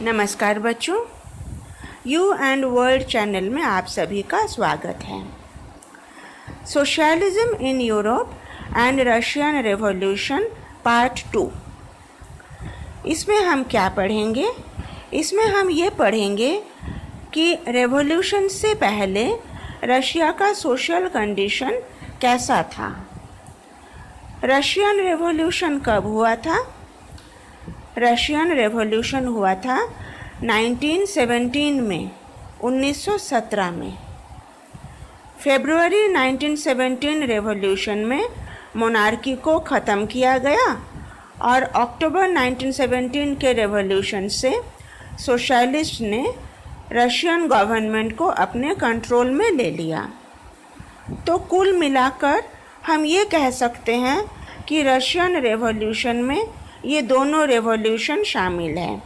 नमस्कार बच्चों, you and world channel में आप सभी का स्वागत है। Socialism in Europe and Russian revolution part 2। इसमें हम क्या पढ़ेंगे? इसमें हम ये पढ़ेंगे कि रेवोल्यूशन से पहले रशिया का सोशल कंडीशन कैसा था। रशियन रेवोल्यूशन कब हुआ था? रशियन रेवोल्यूशन हुआ था 1917 में, 1917 में। फरवरी 1917 रेवोल्यूशन में मोनार्की को ख़त्म किया गया और अक्टूबर 1917 के रेवोल्यूशन से सोशलिस्ट ने रशियन गवर्नमेंट को अपने कंट्रोल में ले लिया। तो कुल मिलाकर हम ये कह सकते हैं कि रशियन रेवोल्यूशन में ये दोनों रेवोल्यूशन शामिल हैं,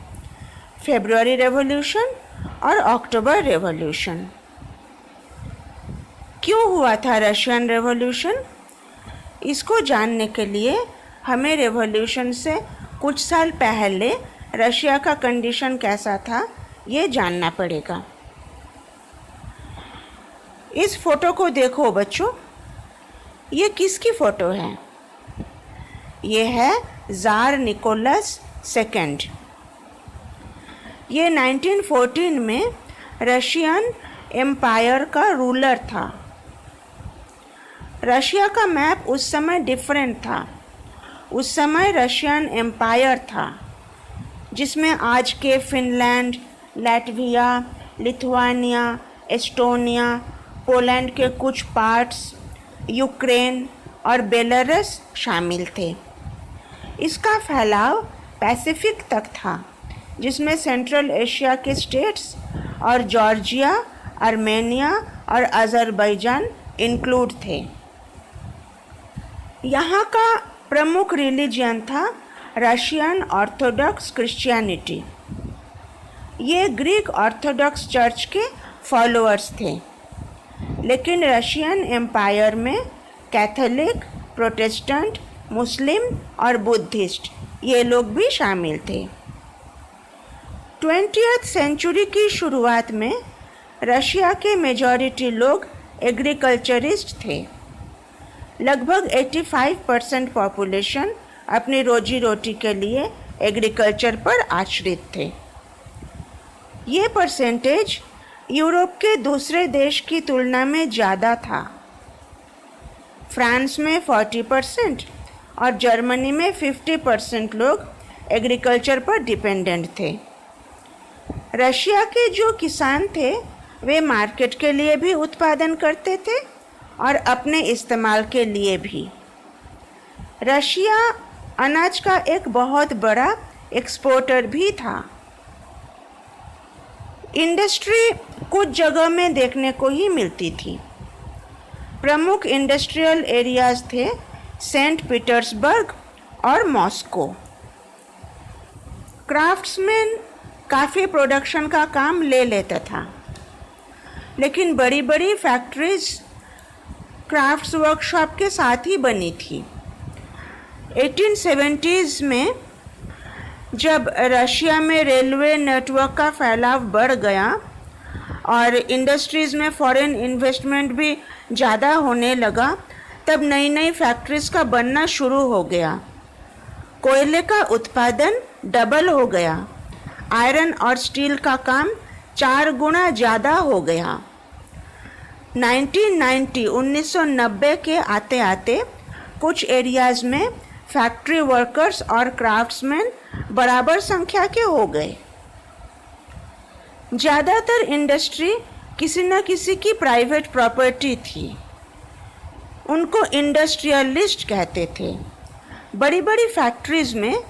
फरवरी रेवोल्यूशन और अक्टूबर रेवोल्यूशन। क्यों हुआ था रशियन रेवोल्यूशन? इसको जानने के लिए हमें रेवोल्यूशन से कुछ साल पहले रशिया का कंडीशन कैसा था ये जानना पड़ेगा। इस फोटो को देखो बच्चों, ये किसकी फ़ोटो है? ये है ज़ार निकोलस सेकंड। ये 1914 में रशियन एम्पायर का रूलर था। रशिया का मैप उस समय डिफरेंट था। उस समय रशियन एम्पायर था जिसमें आज के Finland, Latvia, Lithuania, Estonia, Poland के कुछ पार्ट्स, यूक्रेन और बेलारूस शामिल थे। इसका फैलाव पैसिफिक तक था, जिसमें सेंट्रल एशिया के स्टेट्स और जॉर्जिया, आर्मेनिया और अज़रबैजान इंक्लूड थे। यहाँ का प्रमुख रिलीजन था रशियन ऑर्थोडॉक्स क्रिश्चियनिटी। ये ग्रीक ऑर्थोडॉक्स चर्च के फॉलोअर्स थे, लेकिन रशियन एम्पायर में कैथोलिक, प्रोटेस्टेंट, मुस्लिम और बुद्धिस्ट ये लोग भी शामिल थे। 20वीं सेंचुरी की शुरुआत में रशिया के मेजॉरिटी लोग एग्रीकल्चरिस्ट थे। लगभग 85% पॉपुलेशन अपनी रोजी रोटी के लिए एग्रीकल्चर पर आश्रित थे। ये परसेंटेज यूरोप के दूसरे देश की तुलना में ज़्यादा था। फ्रांस में 40% और जर्मनी में 50% लोग एग्रीकल्चर पर डिपेंडेंट थे। रशिया के जो किसान थे वे मार्केट के लिए भी उत्पादन करते थे और अपने इस्तेमाल के लिए भी। रशिया अनाज का एक बहुत बड़ा एक्सपोर्टर भी था। इंडस्ट्री कुछ जगह में देखने को ही मिलती थी। प्रमुख इंडस्ट्रियल एरियाज थे सेंट पीटर्सबर्ग और मॉस्को। क्राफ्ट्समैन काफ़ी प्रोडक्शन का काम ले लेता था, लेकिन बड़ी बड़ी फैक्ट्रीज क्राफ्ट्स वर्कशॉप के साथ ही बनी थी। 1870s में जब रशिया में रेलवे नेटवर्क का फैलाव बढ़ गया और इंडस्ट्रीज़ में फॉरेन इन्वेस्टमेंट भी ज़्यादा होने लगा, तब नई नई फैक्ट्रीज़ का बनना शुरू हो गया। कोयले का उत्पादन डबल हो गया। आयरन और स्टील का काम 4 गुना ज़्यादा हो गया। 1990 के आते आते कुछ एरियाज़ में फैक्ट्री वर्कर्स और क्राफ्ट्समैन बराबर संख्या के हो गए। ज़्यादातर इंडस्ट्री किसी न किसी की प्राइवेट प्रॉपर्टी थी। उनको इंडस्ट्रियलिस्ट कहते थे। बड़ी बड़ी फैक्ट्रीज़ में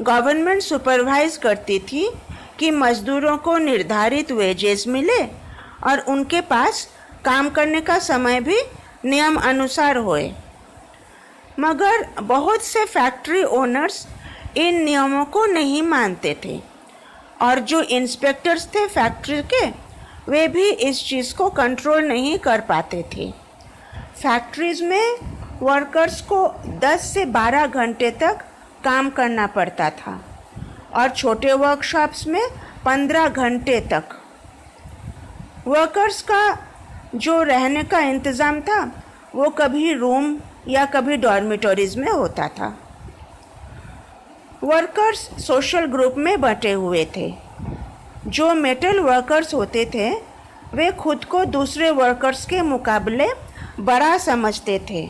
गवर्नमेंट सुपरवाइज करती थी कि मज़दूरों को निर्धारित वेजेस मिले और उनके पास काम करने का समय भी नियम अनुसार होए। मगर बहुत से फैक्ट्री ओनर्स इन नियमों को नहीं मानते थे और जो इंस्पेक्टर्स थे फैक्ट्री के, वे भी इस चीज़ को कंट्रोल नहीं कर पाते थे। फैक्ट्रीज़ में वर्कर्स को 10 से 12 घंटे तक काम करना पड़ता था और छोटे वर्कशॉप्स में 15 घंटे तक। वर्कर्स का जो रहने का इंतज़ाम था वो कभी रूम या कभी डॉर्मिटोरीज में होता था। वर्कर्स सोशल ग्रुप में बंटे हुए थे। जो मेटल वर्कर्स होते थे वे खुद को दूसरे वर्कर्स के मुकाबले बड़ा समझते थे।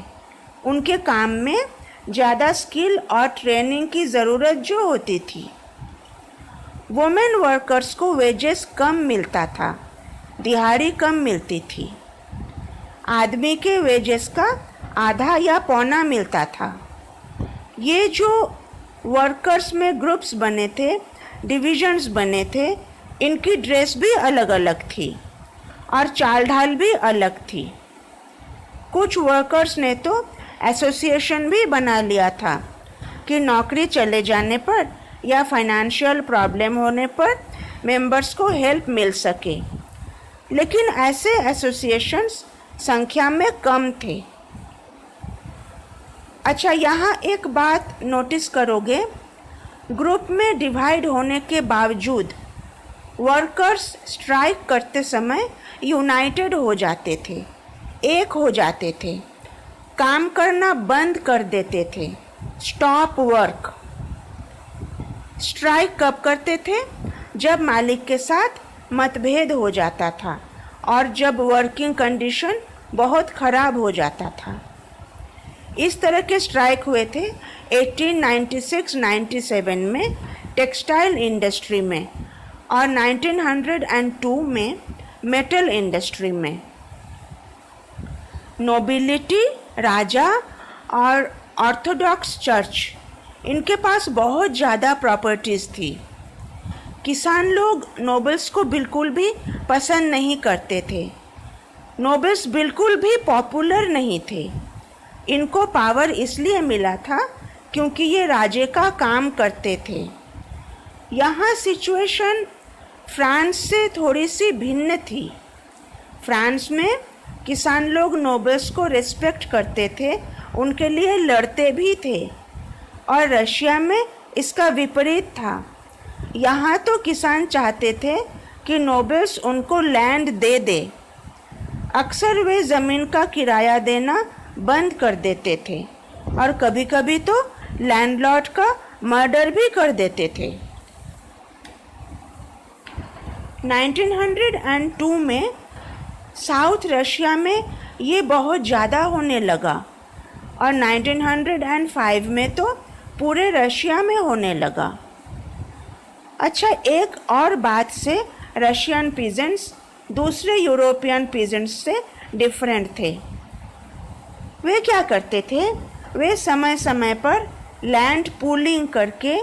उनके काम में ज़्यादा स्किल और ट्रेनिंग की ज़रूरत जो होती थी। वुमेन वर्कर्स को वेजेस कम मिलता था, दिहाड़ी कम मिलती थी। आदमी के वेजेस का आधा या पौना मिलता था। ये जो वर्कर्स में ग्रुप्स बने थे, डिविजन्स बने थे, इनकी ड्रेस भी अलग अलग थी और चाल ढाल भी अलग थी। कुछ वर्कर्स ने तो एसोसिएशन भी बना लिया था कि नौकरी चले जाने पर या फाइनेंशियल प्रॉब्लम होने पर मेंबर्स को हेल्प मिल सके, लेकिन ऐसे एसोसिएशंस संख्या में कम थे। अच्छा, यहाँ एक बात नोटिस करोगे, ग्रुप में डिवाइड होने के बावजूद वर्कर्स स्ट्राइक करते समय यूनाइटेड हो जाते थे, एक हो जाते थे, काम करना बंद कर देते थे। Stop work. स्ट्राइक कब करते थे? जब मालिक के साथ मतभेद हो जाता था और जब वर्किंग कंडीशन बहुत ख़राब हो जाता था। इस तरह के स्ट्राइक हुए थे 1896-97 में टेक्सटाइल इंडस्ट्री में और 1902 में मेटल इंडस्ट्री में। नोबिलिटी, राजा और ऑर्थोडॉक्स चर्च, इनके पास बहुत ज़्यादा प्रॉपर्टीज़ थी। किसान लोग नोबल्स को बिल्कुल भी पसंद नहीं करते थे। नोबल्स बिल्कुल भी पॉपुलर नहीं थे। इनको पावर इसलिए मिला था क्योंकि ये राजे का काम करते थे। यहाँ सिचुएशन फ्रांस से थोड़ी सी भिन्न थी। फ्रांस में किसान लोग नोबल्स को रिस्पेक्ट करते थे, उनके लिए लड़ते भी थे, और रशिया में इसका विपरीत था। यहाँ तो किसान चाहते थे कि नोबल्स उनको लैंड दे दे। अक्सर वे ज़मीन का किराया देना बंद कर देते थे और कभी-कभी तो लैंडलॉर्ड का मर्डर भी कर देते थे। 1902 में साउथ रशिया में ये बहुत ज़्यादा होने लगा और 1905 में तो पूरे रशिया में होने लगा। अच्छा, एक और बात से रशियन पीजेंट्स दूसरे यूरोपियन पीजेंट्स से डिफरेंट थे। वे क्या करते थे? वे समय समय पर लैंड पूलिंग करके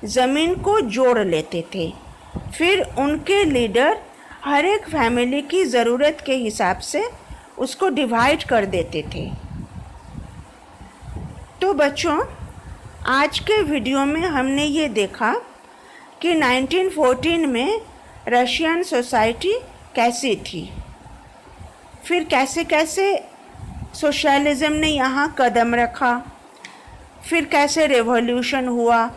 ज़मीन को जोड़ लेते थे। फिर उनके लीडर हर एक फैमिली की ज़रूरत के हिसाब से उसको डिवाइड कर देते थे। तो बच्चों, आज के वीडियो में हमने ये देखा कि 1914 में रशियन सोसाइटी कैसी थी, फिर कैसे कैसे सोशलिज्म ने यहाँ कदम रखा, फिर कैसे रेवोल्यूशन हुआ,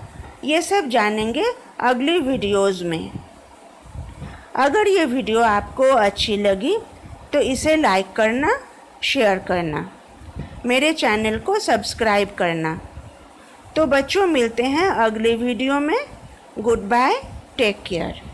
ये सब जानेंगे अगली वीडियोज़ में। अगर ये वीडियो आपको अच्छी लगी तो इसे लाइक करना, शेयर करना, मेरे चैनल को सब्सक्राइब करना। तो बच्चों, मिलते हैं अगले वीडियो में। Good bye, take care.